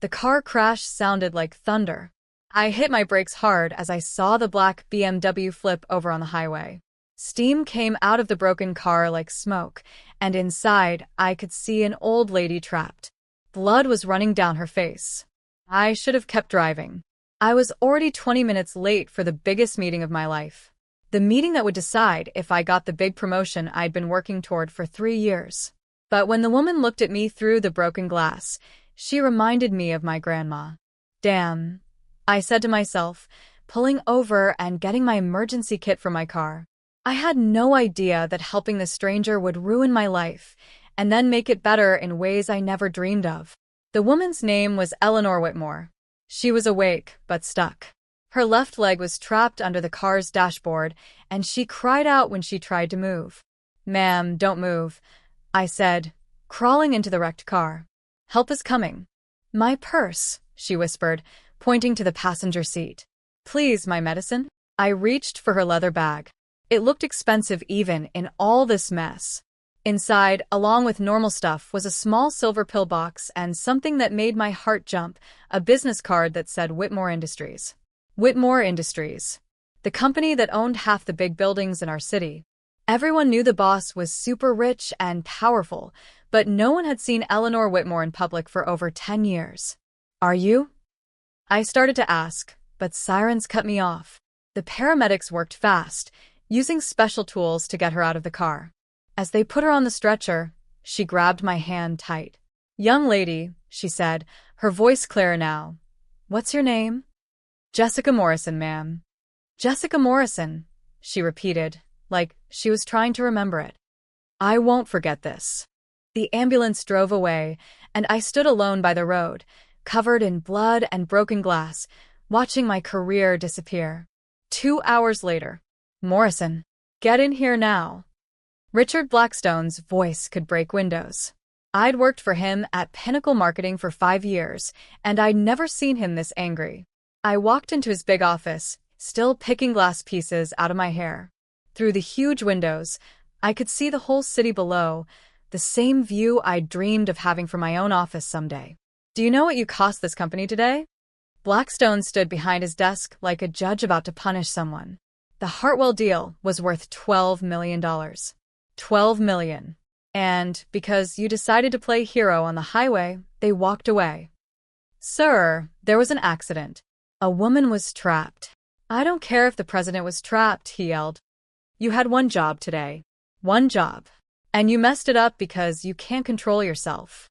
The car crash sounded like thunder. I hit my brakes hard as I saw the black BMW flip over on the highway. Steam came out of the broken car like smoke, and inside I could see an old lady trapped. Blood was running down her face. I should have kept driving. I was already 20 minutes late for the biggest meeting of my life. The meeting that would decide if I got the big promotion I'd been working toward for 3 years. But when the woman looked at me through the broken glass, she reminded me of my grandma. Damn, I said to myself, pulling over and getting my emergency kit from my car. I had no idea that helping the stranger would ruin my life, and then make it better in ways I never dreamed of. The woman's name was Eleanor Whitmore. She was awake, but stuck. Her left leg was trapped under the car's dashboard, and she cried out when she tried to move. "Ma'am, don't move," I said, crawling into the wrecked car. "Help is coming." "My purse," she whispered, pointing to the passenger seat. "Please, my medicine?" I reached for her leather bag. It looked expensive even in all this mess. Inside, along with normal stuff, was a small silver pill box and something that made my heart jump, a business card that said Whitmore Industries. Whitmore Industries, the company that owned half the big buildings in our city. Everyone knew the boss was super rich and powerful, but no one had seen Eleanor Whitmore in public for over 10 years. "Are you?" I started to ask, but sirens cut me off. The paramedics worked fast, using special tools to get her out of the car. As they put her on the stretcher, she grabbed my hand tight. "Young lady," she said, her voice clear now. "What's your name?" "Jessica Morrison, ma'am." "Jessica Morrison," she repeated, like she was trying to remember it. "I won't forget this." The ambulance drove away, and I stood alone by the road, covered in blood and broken glass, watching my career disappear. 2 hours later. "Morrison, get in here now." Richard Blackstone's voice could break windows. I'd worked for him at Pinnacle Marketing for 5 years, and I'd never seen him this angry. I walked into his big office, still picking glass pieces out of my hair. Through the huge windows, I could see the whole city below, the same view I'd dreamed of having for my own office someday. "Do you know what you cost this company today?" Blackstone stood behind his desk like a judge about to punish someone. The Hartwell deal was worth $12 million. $12 million. And because you decided to play hero on the highway, they walked away. "Sir, there was an accident. A woman was trapped." "I don't care if the president was trapped," he yelled. "You had one job today. One job. And you messed it up because you can't control yourself."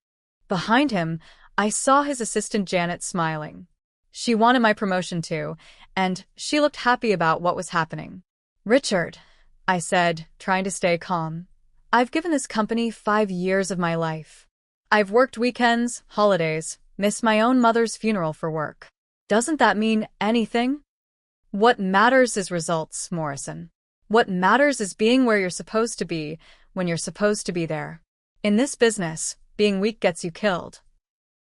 Behind him, I saw his assistant Janet smiling. She wanted my promotion too, and she looked happy about what was happening. "Richard," I said, trying to stay calm, "I've given this company 5 years of my life. I've worked weekends, holidays, missed my own mother's funeral for work. Doesn't that mean anything? What matters is results, Morrison. What matters is being where you're supposed to be when you're supposed to be there. In this business, being weak gets you killed."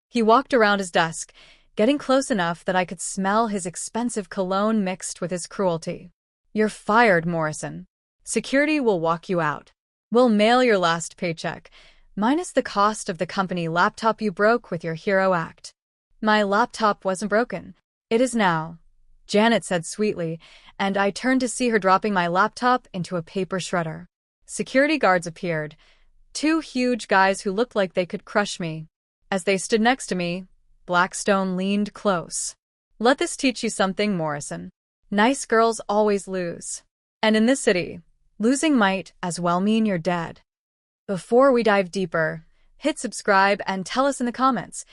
He walked around his desk, getting close enough that I could smell his expensive cologne mixed with his cruelty. "You're fired, Morrison. Security will walk you out. We'll mail your last paycheck, minus the cost of the company laptop you broke with your hero act." "My laptop wasn't broken. It is now," Janet said sweetly, and I turned to see her dropping my laptop into a paper shredder. Security guards appeared, 2 huge guys who looked like they could crush me. As they stood next to me, Blackstone leaned close. "Let this teach you something, Morrison. Nice girls always lose. And in this city, losing might as well mean you're dead." Before we dive deeper, hit subscribe and tell us in the comments,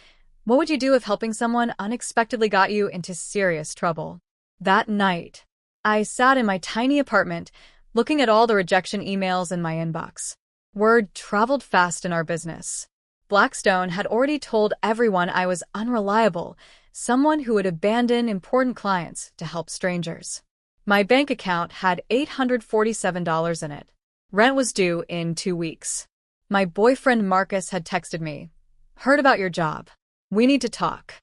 what would you do if helping someone unexpectedly got you into serious trouble? That night, I sat in my tiny apartment, looking at all the rejection emails in my inbox. Word traveled fast in our business. Blackstone had already told everyone I was unreliable, someone who would abandon important clients to help strangers. My bank account had $847 in it. Rent was due in 2 weeks. My boyfriend Marcus had texted me, "Heard about your job. We need to talk."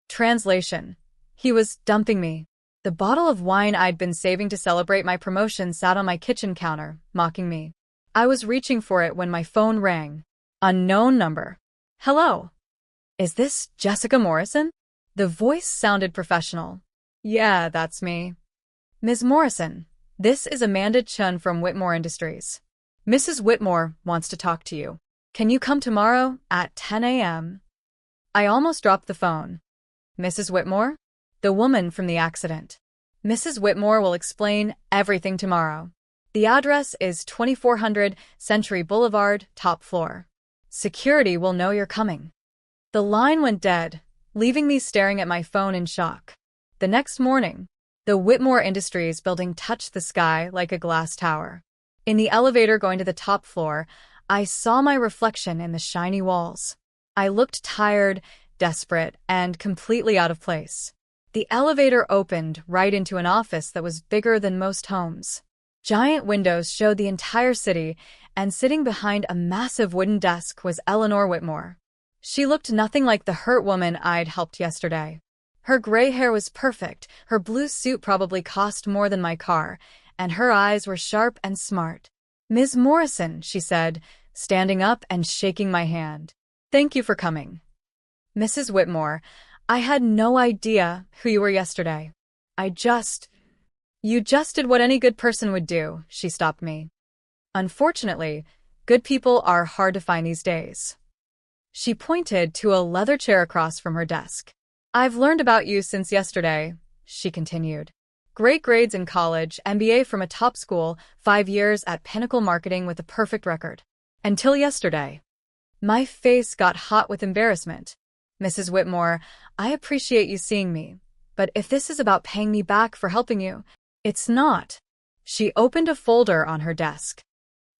Translation: he was dumping me. The bottle of wine I'd been saving to celebrate my promotion sat on my kitchen counter, mocking me. I was reaching for it when my phone rang. Unknown number. "Hello. Is this Jessica Morrison? The voice sounded professional. Yeah, that's me. Ms. Morrison, this is Amanda Chun from Whitmore Industries. Mrs. Whitmore wants to talk to you. Can you come tomorrow at 10 a.m.? I almost dropped the phone. Mrs. Whitmore? The woman from the accident. Mrs. Whitmore will explain everything tomorrow. The address is 2400 Century Boulevard, top floor. Security will know you're coming. The line went dead, leaving me staring at my phone in shock. The next morning, the Whitmore Industries building touched the sky like a glass tower. In the elevator going to the top floor, I saw my reflection in the shiny walls. I looked tired, desperate, and completely out of place. The elevator opened right into an office that was bigger than most homes. Giant windows showed the entire city, and sitting behind a massive wooden desk was Eleanor Whitmore. She looked nothing like the hurt woman I'd helped yesterday. Her gray hair was perfect, her blue suit probably cost more than my car, and her eyes were sharp and smart. Ms. Morrison, she said, standing up and shaking my hand. Thank you for coming. Mrs. Whitmore, I had no idea who you were yesterday. You just did what any good person would do, she stopped me. Unfortunately, good people are hard to find these days. She pointed to a leather chair across from her desk. I've learned about you since yesterday, she continued. Great grades in college, MBA from a top school, 5 years at Pinnacle Marketing with a perfect record. Until yesterday. My face got hot with embarrassment. Mrs. Whitmore, I appreciate you seeing me, but if this is about paying me back for helping you, it's not. She opened a folder on her desk.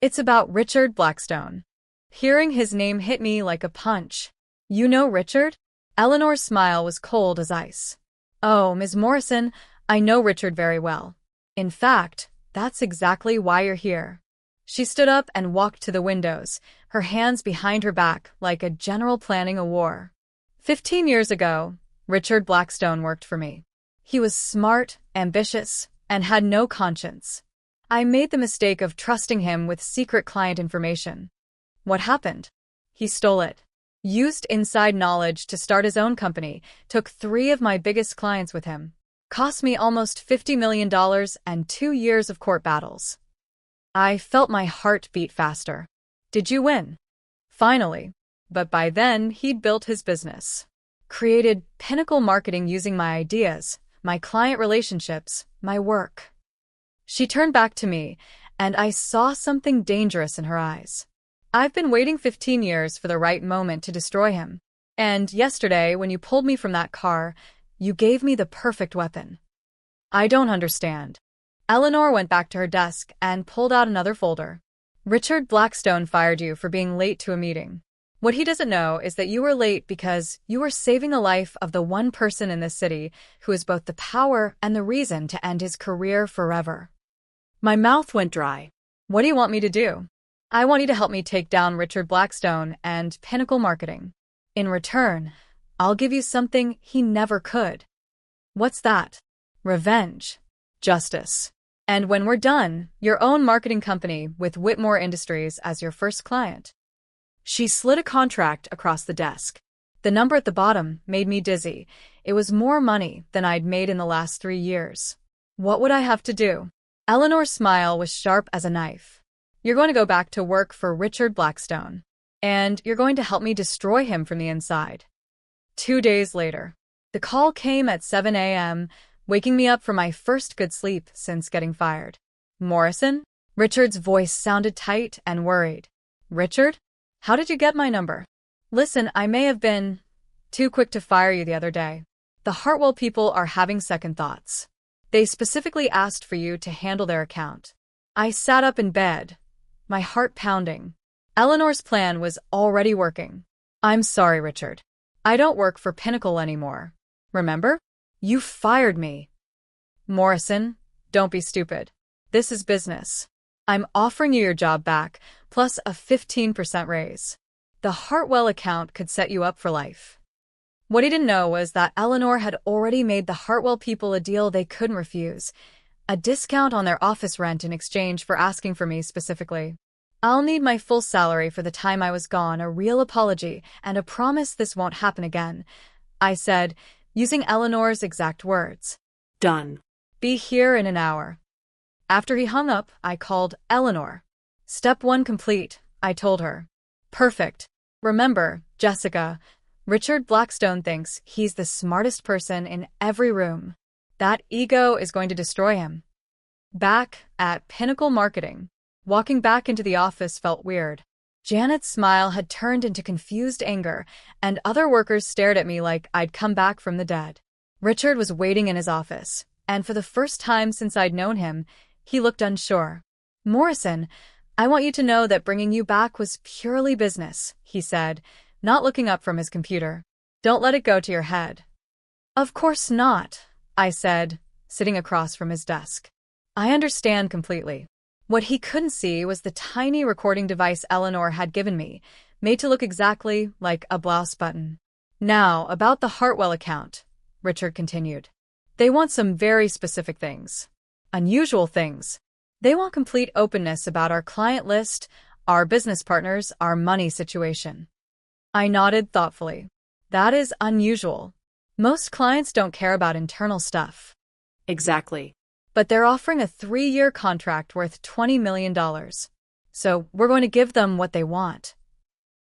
It's about Richard Blackstone. Hearing his name hit me like a punch. You know Richard? Eleanor's smile was cold as ice. Oh, Ms. Morrison, I know Richard very well. In fact, that's exactly why you're here. She stood up and walked to the windows, her hands behind her back like a general planning a war. 15 years ago, Richard Blackstone worked for me. He was smart, ambitious, and had no conscience. I made the mistake of trusting him with secret client information. What happened? He stole it. Used inside knowledge to start his own company, took 3 of my biggest clients with him. Cost me almost $50 million and 2 years of court battles. I felt my heart beat faster. Did you win? Finally. But by then, he'd built his business. Created Pinnacle Marketing using my ideas, my client relationships, my work. She turned back to me, and I saw something dangerous in her eyes. I've been waiting 15 years for the right moment to destroy him. And yesterday, when you pulled me from that car, you gave me the perfect weapon. I don't understand. Eleanor went back to her desk and pulled out another folder. Richard Blackstone fired you for being late to a meeting. What he doesn't know is that you were late because you were saving the life of the one person in this city who is both the power and the reason to end his career forever. My mouth went dry. What do you want me to do? I want you to help me take down Richard Blackstone and Pinnacle Marketing. In return, I'll give you something he never could. What's that? Revenge. Justice. And when we're done, your own marketing company with Whitmore Industries as your first client. She slid a contract across the desk. The number at the bottom made me dizzy. It was more money than I'd made in the last 3 years. What would I have to do? Eleanor's smile was sharp as a knife. You're going to go back to work for Richard Blackstone. And you're going to help me destroy him from the inside. 2 days later. The call came at 7 a.m., waking me up from my first good sleep since getting fired. Morrison? Richard's voice sounded tight and worried. Richard? How did you get my number? Listen, I may have been too quick to fire you the other day. The Hartwell people are having second thoughts. They specifically asked for you to handle their account. I sat up in bed, my heart pounding. Eleanor's plan was already working. I'm sorry, Richard. I don't work for Pinnacle anymore. Remember? You fired me. Morrison, don't be stupid. This is business. I'm offering you your job back, plus a 15% raise. The Hartwell account could set you up for life. What he didn't know was that Eleanor had already made the Hartwell people a deal they couldn't refuse, a discount on their office rent in exchange for asking for me specifically. I'll need my full salary for the time I was gone, a real apology, and a promise this won't happen again, I said, using Eleanor's exact words. Done. Be here in an hour. After he hung up, I called Eleanor. Step 1 complete, I told her. Perfect. Remember, Jessica, Richard Blackstone thinks he's the smartest person in every room. That ego is going to destroy him. Back at Pinnacle Marketing, walking back into the office felt weird. Janet's smile had turned into confused anger, and other workers stared at me like I'd come back from the dead. Richard was waiting in his office, and for the first time since I'd known him, he looked unsure. Morrison, I want you to know that bringing you back was purely business, he said, not looking up from his computer. Don't let it go to your head. Of course not, I said, sitting across from his desk. I understand completely. What he couldn't see was the tiny recording device Eleanor had given me, made to look exactly like a blouse button. Now, about the Hartwell account, Richard continued. They want some very specific things. Unusual things. They want complete openness about our client list, our business partners, our money situation. I nodded thoughtfully. That is unusual. Most clients don't care about internal stuff. Exactly. But they're offering a 3-year contract worth $20 million. So we're going to give them what they want.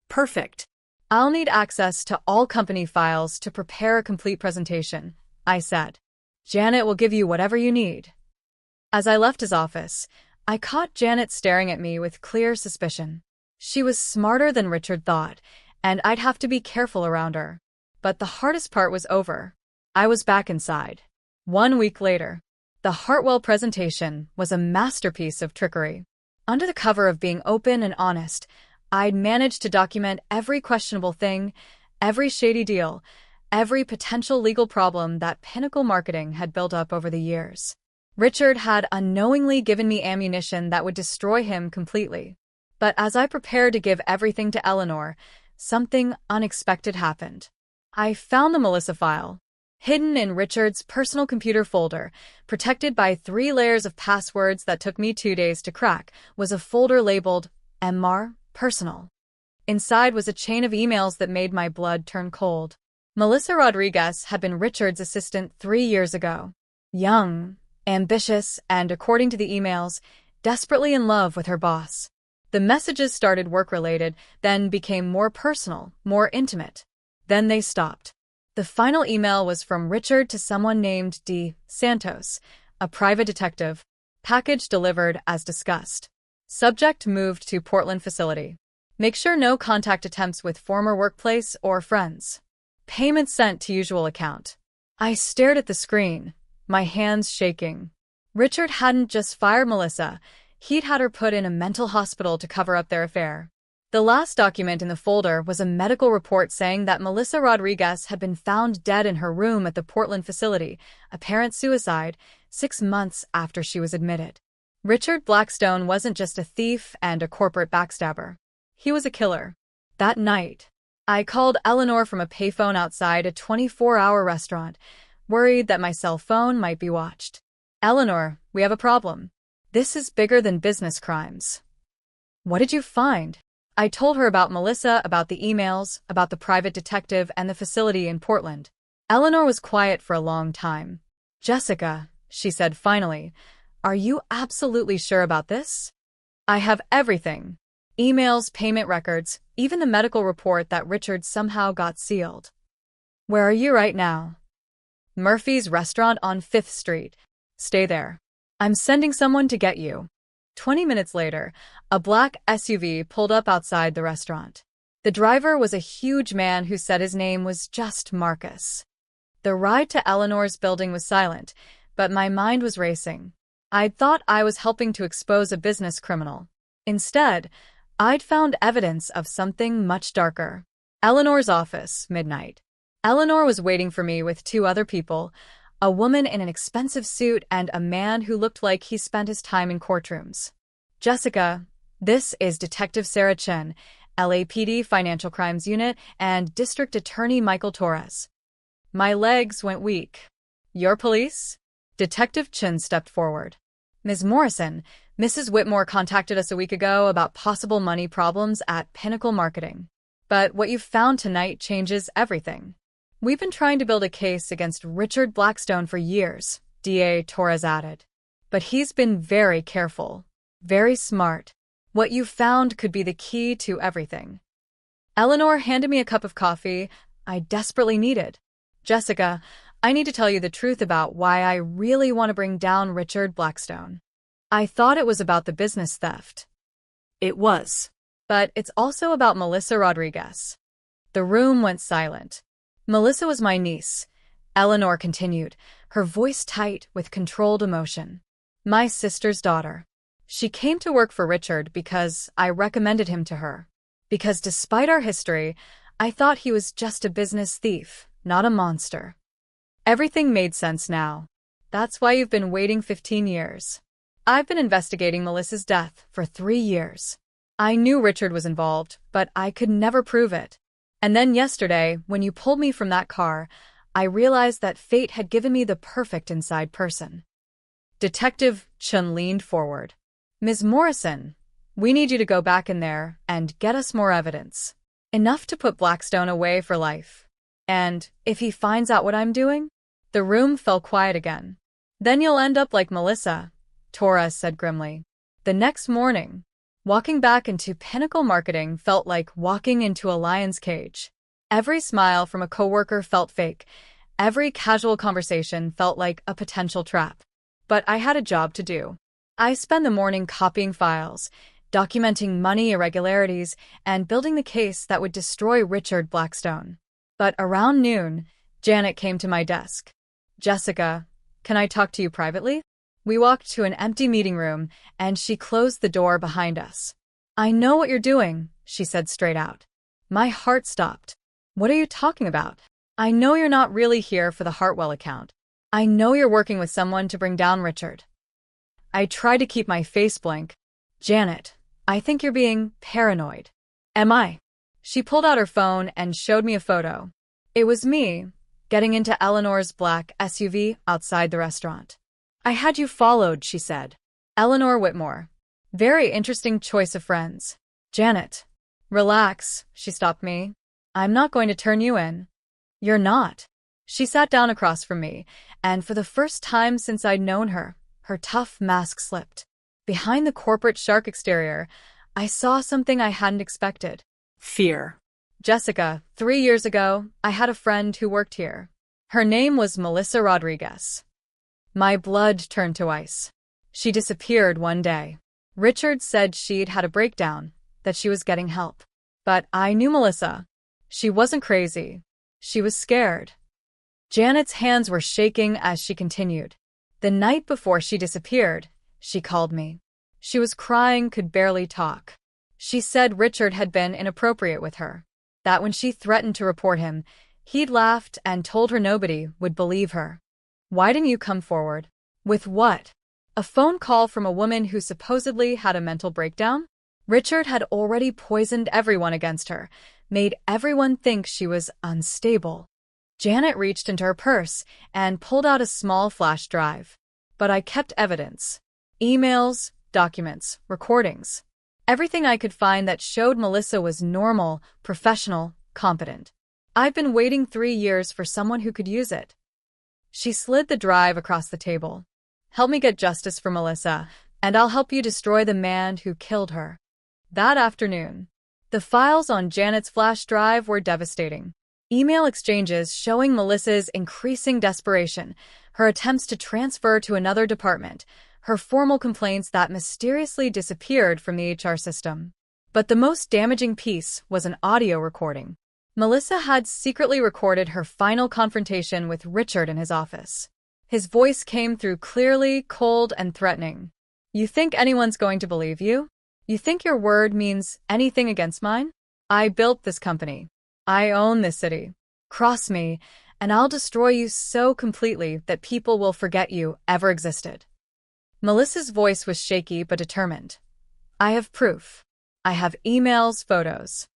Perfect. I'll need access to all company files to prepare a complete presentation, I said. Janet will give you whatever you need. As I left his office, I caught Janet staring at me with clear suspicion. She was smarter than Richard thought, and I'd have to be careful around her. But the hardest part was over. I was back inside. 1 week later, the Hartwell presentation was a masterpiece of trickery. Under the cover of being open and honest, I'd managed to document every questionable thing, every shady deal, every potential legal problem that Pinnacle Marketing had built up over the years. Richard had unknowingly given me ammunition that would destroy him completely. But as I prepared to give everything to Eleanor, something unexpected happened. I found the Melissa file. Hidden in Richard's personal computer folder, protected by 3 layers of passwords that took me 2 days to crack, was a folder labeled MR Personal. Inside was a chain of emails that made my blood turn cold. Melissa Rodriguez had been Richard's assistant 3 years ago. Young, ambitious, and, according to the emails, desperately in love with her boss. The messages started work-related, then became more personal, more intimate. Then they stopped. The final email was from Richard to someone named D. Santos, a private detective. Package delivered as discussed. Subject moved to Portland facility. Make sure no contact attempts with former workplace or friends. Payment sent to usual account. I stared at the screen, my hands shaking. Richard hadn't just fired Melissa, he'd had her put in a mental hospital to cover up their affair. The last document in the folder was a medical report saying that Melissa Rodriguez had been found dead in her room at the Portland facility, apparent suicide, 6 months after she was admitted. Richard Blackstone wasn't just a thief and a corporate backstabber. He was a killer. That night, I called Eleanor from a payphone outside a 24-hour restaurant, worried that my cell phone might be watched. Eleanor, we have a problem. This is bigger than business crimes. What did you find? I told her about Melissa, about the emails, about the private detective and the facility in Portland. Eleanor was quiet for a long time. Jessica, she said finally, are you absolutely sure about this? I have everything. Emails, payment records, even the medical report that Richard somehow got sealed. Where are you right now? Murphy's restaurant on 5th Street. Stay there. I'm sending someone to get you. 20 minutes later, a black SUV pulled up outside the restaurant. The driver was a huge man who said his name was just Marcus. The ride to Eleanor's building was silent, but my mind was racing. I'd thought I was helping to expose a business criminal. Instead, I'd found evidence of something much darker. Eleanor's office, midnight. Eleanor was waiting for me with 2 other people, a woman in an expensive suit and a man who looked like he spent his time in courtrooms. Jessica, this is Detective Sarah Chen, LAPD Financial Crimes Unit, and District Attorney Michael Torres. My legs went weak. Your police? Detective Chen stepped forward. Ms. Morrison, Mrs. Whitmore contacted us a week ago about possible money problems at Pinnacle Marketing. But what you've found tonight changes everything. We've been trying to build a case against Richard Blackstone for years, DA Torres added. But he's been very careful, very smart. What you found could be the key to everything. Eleanor handed me a cup of coffee I desperately needed. Jessica, I need to tell you the truth about why I really want to bring down Richard Blackstone. I thought it was about the business theft. It was. But it's also about Melissa Rodriguez. The room went silent. Melissa was my niece, Eleanor continued, her voice tight with controlled emotion. My sister's daughter. She came to work for Richard because I recommended him to her. Because despite our history, I thought he was just a business thief, not a monster. Everything made sense now. That's why you've been waiting 15 years. I've been investigating Melissa's death for 3 years. I knew Richard was involved, but I could never prove it. And then yesterday, when you pulled me from that car, I realized that fate had given me the perfect inside person. Detective Chun leaned forward. Ms. Morrison, we need you to go back in there and get us more evidence. Enough to put Blackstone away for life. And if he finds out what I'm doing? The room fell quiet again. Then you'll end up like Melissa, Torres said grimly. The next morning, walking back into Pinnacle Marketing felt like walking into a lion's cage. Every smile from a coworker felt fake. Every casual conversation felt like a potential trap. But I had a job to do. I spent the morning copying files, documenting money irregularities, and building the case that would destroy Richard Blackstone. But around noon, Janet came to my desk. Jessica, can I talk to you privately? We walked to an empty meeting room, and she closed the door behind us. I know what you're doing, she said straight out. My heart stopped. What are you talking about? I know you're not really here for the Hartwell account. I know you're working with someone to bring down Richard. I tried to keep my face blank. Janet, I think you're being paranoid. Am I? She pulled out her phone and showed me a photo. It was me, getting into Eleanor's black SUV outside the restaurant. I had you followed, she said. Eleanor Whitmore. Very interesting choice of friends. Janet. Relax, she stopped me. I'm not going to turn you in. You're not. She sat down across from me, and for the first time since I'd known her, her tough mask slipped. Behind the corporate shark exterior, I saw something I hadn't expected. Fear. Jessica, 3 years ago, I had a friend who worked here. Her name was Melissa Rodriguez. My blood turned to ice. She disappeared one day. Richard said she'd had a breakdown, that she was getting help. But I knew Melissa. She wasn't crazy. She was scared. Janet's hands were shaking as she continued. The night before she disappeared, she called me. She was crying, could barely talk. She said Richard had been inappropriate with her. That when she threatened to report him, he'd laughed and told her nobody would believe her. Why didn't you come forward? With what? A phone call from a woman who supposedly had a mental breakdown? Richard had already poisoned everyone against her, made everyone think she was unstable. Janet reached into her purse and pulled out a small flash drive. But I kept evidence. Emails, documents, recordings. Everything I could find that showed Melissa was normal, professional, competent. I've been waiting 3 years for someone who could use it. She slid the drive across the table. Help me get justice for Melissa, and I'll help you destroy the man who killed her. That afternoon, the files on Janet's flash drive were devastating. Email exchanges showing Melissa's increasing desperation, her attempts to transfer to another department, her formal complaints that mysteriously disappeared from the HR system. But the most damaging piece was an audio recording. Melissa had secretly recorded her final confrontation with Richard in his office. His voice came through clearly, cold, and threatening. You think anyone's going to believe you? You think your word means anything against mine? I built this company. I own this city. Cross me, and I'll destroy you so completely that people will forget you ever existed. Melissa's voice was shaky but determined. I have proof. I have emails, photos.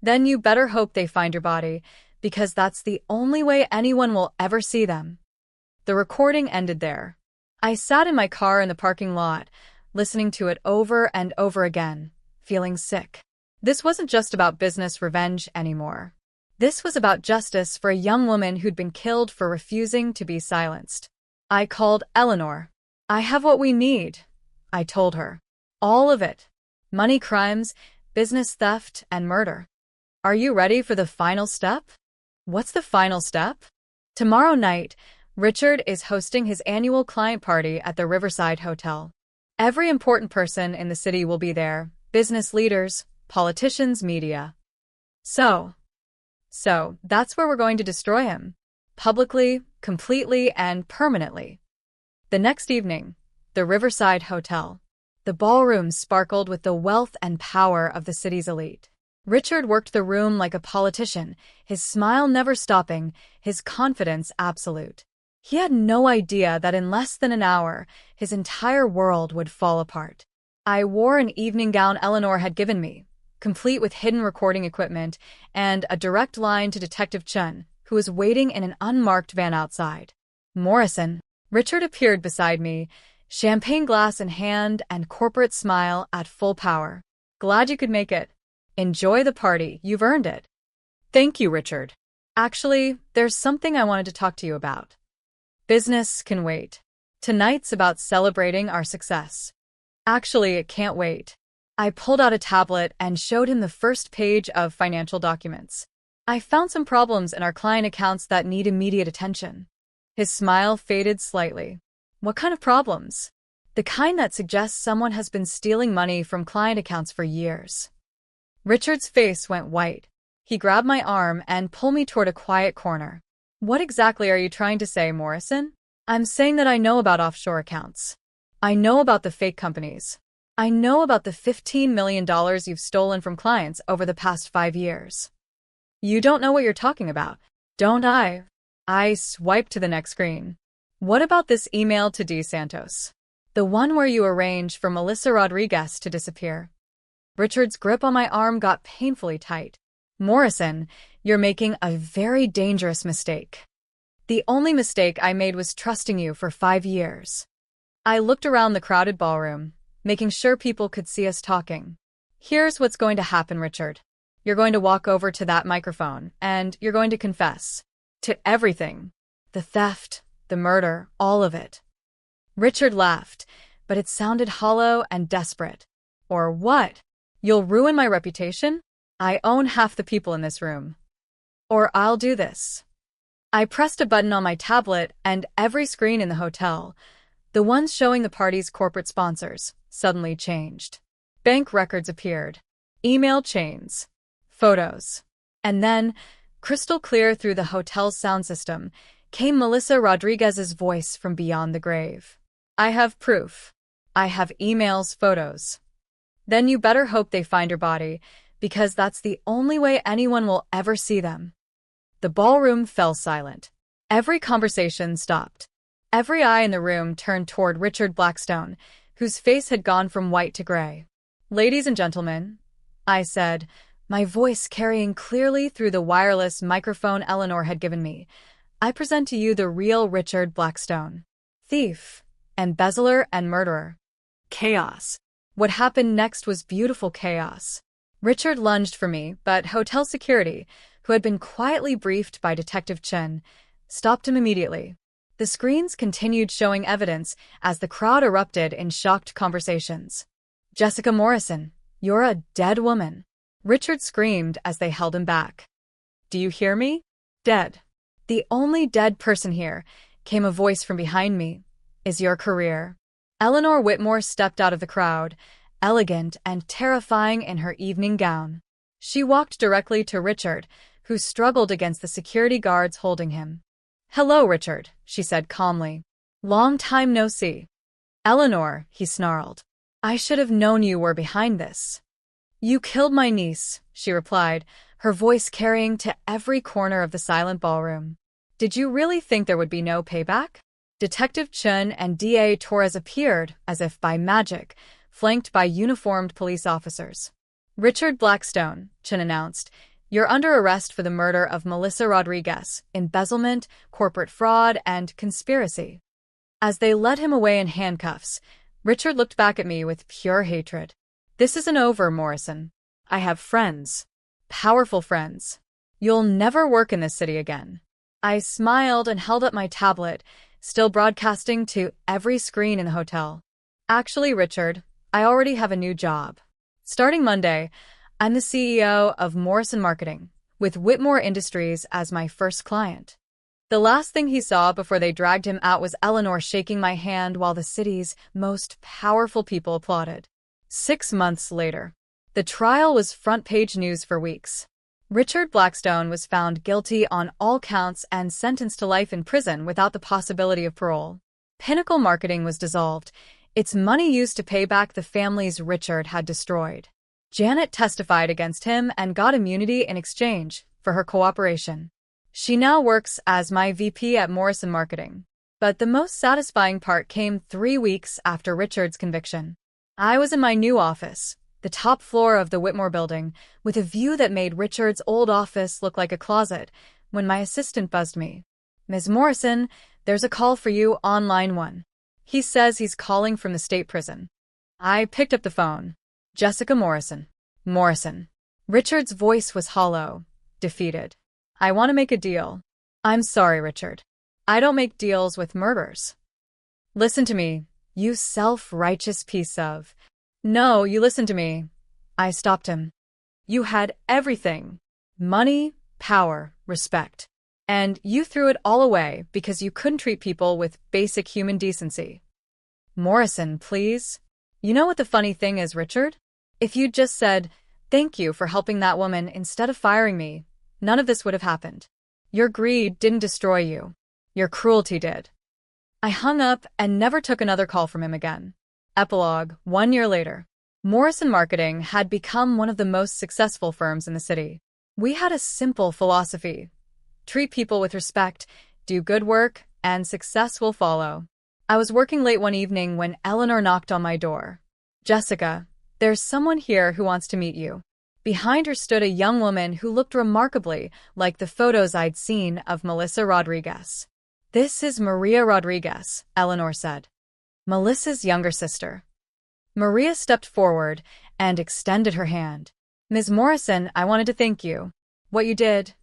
Then you better hope they find your body, because that's the only way anyone will ever see them. The recording ended there. I sat in my car in the parking lot, listening to it over and over again, feeling sick. This wasn't just about business revenge anymore. This was about justice for a young woman who'd been killed for refusing to be silenced. I called Eleanor. "I have what we need," I told her. "All of it. Money crimes, business theft, and murder. Are you ready for the final step?" "What's the final step?" "Tomorrow night, Richard is hosting his annual client party at the Riverside Hotel. Every important person in the city will be there, business leaders, politicians, media. So that's where we're going to destroy him. Publicly, completely, and permanently." The next evening, the Riverside Hotel. The ballroom sparkled with the wealth and power of the city's elite. Richard worked the room like a politician, his smile never stopping, his confidence absolute. He had no idea that in less than an hour, his entire world would fall apart. I wore an evening gown Eleanor had given me, complete with hidden recording equipment and a direct line to Detective Chun, who was waiting in an unmarked van outside. "Morrison." Richard appeared beside me, champagne glass in hand and corporate smile at full power. "Glad you could make it. Enjoy the party, you've earned it." Thank you, Richard. "Actually, there's something I wanted to talk to you about." "Business can wait. Tonight's about celebrating our success." "Actually, it can't wait." I pulled out a tablet and showed him the first page of financial documents. "I found some problems in our client accounts that need immediate attention." His smile faded slightly. "What kind of problems?" "The kind that suggests someone has been stealing money from client accounts for years." Richard's face went white. He grabbed my arm and pulled me toward a quiet corner. "What exactly are you trying to say, Morrison?" "I'm saying that I know about offshore accounts. I know about the fake companies. I know about the $15 million you've stolen from clients over the past 5 years." "You don't know what you're talking about, don't I?" I swiped to the next screen. "What about this email to D. Santos? The one where you arranged for Melissa Rodriguez to disappear?" Richard's grip on my arm got painfully tight. "Morrison, you're making a very dangerous mistake. The only mistake I made was trusting you for 5 years." I looked around the crowded ballroom, making sure people could see us talking. "Here's what's going to happen, Richard. You're going to walk over to that microphone, and you're going to confess. To everything. The theft, the murder, all of it." Richard laughed, but it sounded hollow and desperate. "Or what? You'll ruin my reputation? I own half the people in this room. Or I'll do this." I pressed a button on my tablet and every screen in the hotel, the ones showing the party's corporate sponsors, suddenly changed. Bank records appeared. Email chains. Photos. And then, crystal clear through the hotel's sound system, came Melissa Rodriguez's voice from beyond the grave. "I have proof. I have emails, photos. Then you better hope they find your body, because that's the only way anyone will ever see them." The ballroom fell silent. Every conversation stopped. Every eye in the room turned toward Richard Blackstone, whose face had gone from white to gray. "Ladies and gentlemen," I said, my voice carrying clearly through the wireless microphone Eleanor had given me, "I present to you the real Richard Blackstone. Thief, embezzler, and murderer." Chaos. What happened next was beautiful chaos. Richard lunged for me, but hotel security, who had been quietly briefed by Detective Chen, stopped him immediately. The screens continued showing evidence as the crowd erupted in shocked conversations. "Jessica Morrison, you're a dead woman." Richard screamed as they held him back. "Do you hear me? Dead. The only dead person here," came a voice from behind me, "is your career." Eleanor Whitmore stepped out of the crowd, elegant and terrifying in her evening gown. She walked directly to Richard, who struggled against the security guards holding him. "Hello, Richard," she said calmly. "Long time no see." "Eleanor," he snarled. "I should have known you were behind this." "You killed my niece," she replied, her voice carrying to every corner of the silent ballroom. "Did you really think there would be no payback?" Detective Chun and DA Torres appeared, as if by magic, flanked by uniformed police officers. "Richard Blackstone," Chun announced, "you're under arrest for the murder of Melissa Rodriguez, embezzlement, corporate fraud, and conspiracy." As they led him away in handcuffs, Richard looked back at me with pure hatred. This isn't over, Morrison. I have friends. Powerful friends. You'll never work in this city again. I smiled and held up my tablet, still broadcasting to every screen in the hotel. Actually, Richard, I already have a new job. Starting Monday, I'm the CEO of Morrison Marketing, with Whitmore Industries as my first client. The last thing he saw before they dragged him out was Eleanor shaking my hand while the city's most powerful people applauded. 6 months later, the trial was front-page news for weeks. Richard Blackstone was found guilty on all counts and sentenced to life in prison without the possibility of parole. Pinnacle Marketing was dissolved, its money used to pay back the families Richard had destroyed. Janet testified against him and got immunity in exchange for her cooperation. She now works as my VP at Morrison Marketing. But the most satisfying part came 3 weeks after Richard's conviction. I was in my new office, the top floor of the Whitmore building, with a view that made Richard's old office look like a closet, when my assistant buzzed me. "Ms. Morrison, there's a call for you on line 1. He says he's calling from the state prison." I picked up the phone. "Jessica Morrison." "Morrison." Richard's voice was hollow, defeated. "I want to make a deal." "I'm sorry, Richard. I don't make deals with murderers." "Listen to me, you self-righteous piece of—" "No, you listen to me." I stopped him. "You had everything. Money, power, respect. And you threw it all away because you couldn't treat people with basic human decency." "Morrison, please." "You know what the funny thing is, Richard? If you'd just said, 'Thank you for helping that woman,' instead of firing me, none of this would have happened. Your greed didn't destroy you. Your cruelty did." I hung up and never took another call from him again. Epilogue: 1 year later. Morrison Marketing had become one of the most successful firms in the city. We had a simple philosophy: treat people with respect, do good work, and success will follow. I was working late one evening when Eleanor knocked on my door. "Jessica, there's someone here who wants to meet you." Behind her stood a young woman who looked remarkably like the photos I'd seen of Melissa Rodriguez. "This is Maria Rodriguez," Eleanor said. "Melissa's younger sister." Maria stepped forward and extended her hand. "Ms. Morrison, I wanted to thank you. What you did,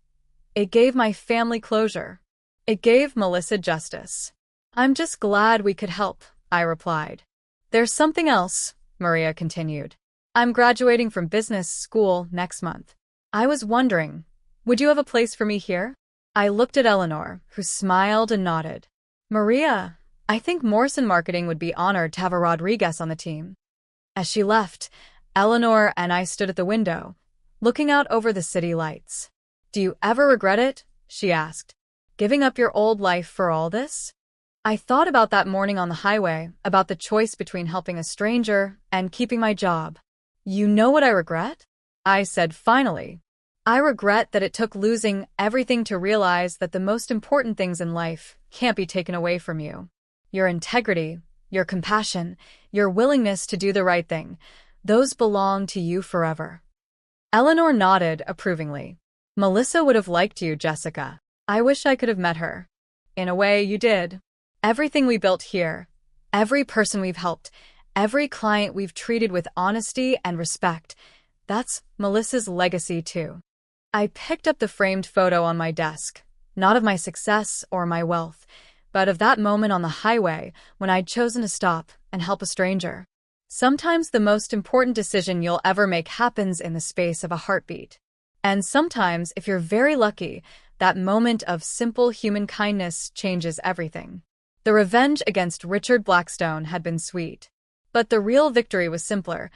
it gave my family closure. It gave Melissa justice." "I'm just glad we could help," I replied. "There's something else," Maria continued. "I'm graduating from business school next month. I was wondering, would you have a place for me here?" I looked at Eleanor, who smiled and nodded. "Maria, I think Morrison Marketing would be honored to have a Rodriguez on the team." As she left, Eleanor and I stood at the window, looking out over the city lights. "Do you ever regret it?" she asked. "Giving up your old life for all this?" I thought about that morning on the highway, about the choice between helping a stranger and keeping my job. "You know what I regret?" I said finally. "I regret that it took losing everything to realize that the most important things in life can't be taken away from you. Your integrity, your compassion, your willingness to do the right thing, those belong to you forever." Eleanor nodded approvingly. "Melissa would have liked you, Jessica. I wish I could have met her." "In a way, you did. Everything we built here, every person we've helped, every client we've treated with honesty and respect, that's Melissa's legacy too." I picked up the framed photo on my desk, not of my success or my wealth, but of that moment on the highway when I'd chosen to stop and help a stranger. Sometimes the most important decision you'll ever make happens in the space of a heartbeat. And sometimes, if you're very lucky, that moment of simple human kindness changes everything. The revenge against Richard Blackstone had been sweet. But the real victory was simpler.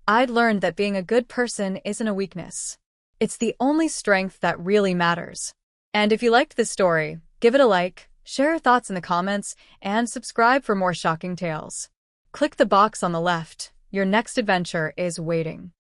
I'd learned that being a good person isn't a weakness. It's the only strength that really matters. And if you liked this story, give it a like, share your thoughts in the comments, and subscribe for more shocking tales. Click the box on the left. Your next adventure is waiting.